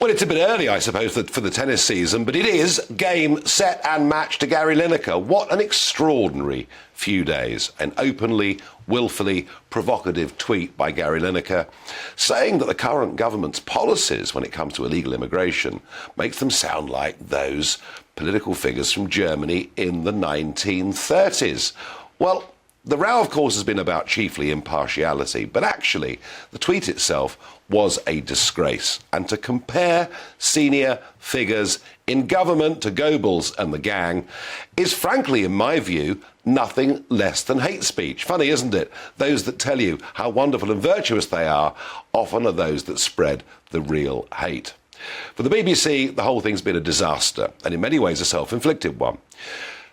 Well, it's a bit early, I suppose, for the tennis season, but it is game, set and match to Gary Lineker. What an extraordinary few days. An openly, willfully provocative tweet by Gary Lineker saying that the current government's policies when it comes to illegal immigration makes them sound like those political figures from Germany in the 1930s. Well, the row, of course, has been about chiefly impartiality, but actually the tweet itself was a disgrace. And to compare senior figures in government to Goebbels and the gang is, frankly, in my view, nothing less than hate speech. Funny, isn't it? Those that tell you how wonderful and virtuous they are often are those that spread the real hate. For the BBC, the whole thing's been a disaster, and in many ways a self-inflicted one.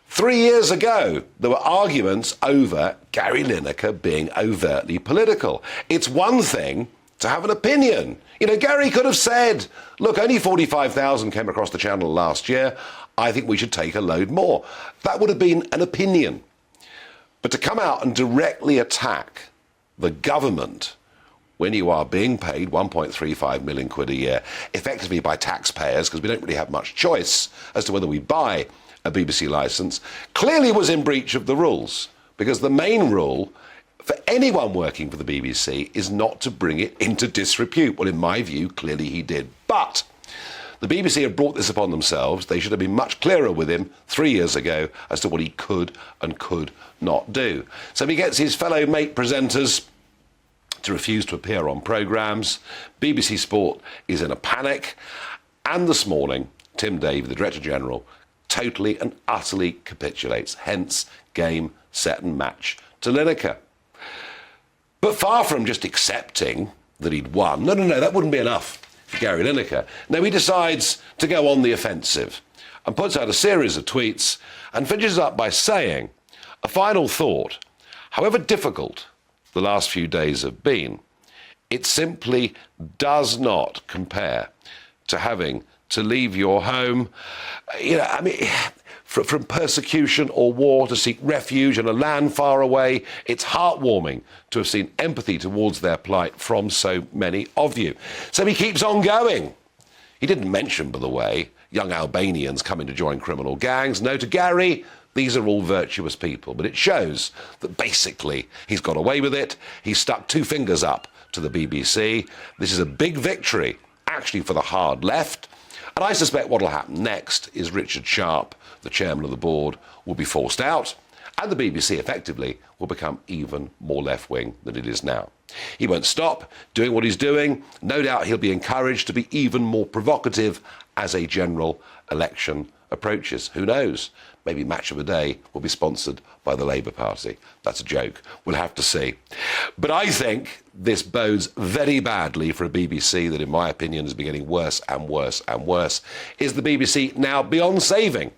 3 years ago, there were arguments over Gary Lineker being overtly political. It's one thing to have an opinion. You know, Gary could have said, look, only 45,000 came across the channel last year. I think we should take a load more. That would have been an opinion. But to come out and directly attack the government when you are being paid 1.35 million quid a year, effectively by taxpayers, because we don't really have much choice as to whether we buy a BBC licence, clearly was in breach of the rules, because the main rule for anyone working for the BBC is not to bring it into disrepute. Well, in my view, clearly he did. But the BBC have brought this upon themselves. They should have been much clearer with him 3 years ago as to what he could and could not do. So he gets his fellow mate presenters to refuse to appear on programmes. BBC Sport is in a panic. And this morning, Tim Davie, the Director General, totally and utterly capitulates, hence game, set and match to Lineker. But far from just accepting that he'd won, no, that wouldn't be enough for Gary Lineker. No, he decides to go on the offensive and puts out a series of tweets and finishes up by saying, a final thought, however difficult the last few days have been, it simply does not compare to having to leave your home, from persecution or war to seek refuge in a land far away. It's heartwarming to have seen empathy towards their plight from so many of you. So he keeps on going. He didn't mention, by the way, young Albanians coming to join criminal gangs. No, to Gary, these are all virtuous people. But it shows that basically he's got away with it. He's stuck two fingers up to the BBC. This is a big victory, actually, for the hard left. And I suspect what will happen next is Richard Sharp, the chairman of the board, will be forced out, and the BBC effectively will become even more left-wing than it is now. He won't stop doing what he's doing. No doubt he'll be encouraged to be even more provocative as a general election approaches. Who knows? Maybe Match of the Day will be sponsored by the Labour Party. That's a joke. We'll have to see. But I think this bodes very badly for a BBC that, in my opinion, has been getting worse and worse and worse. Is the BBC now beyond saving?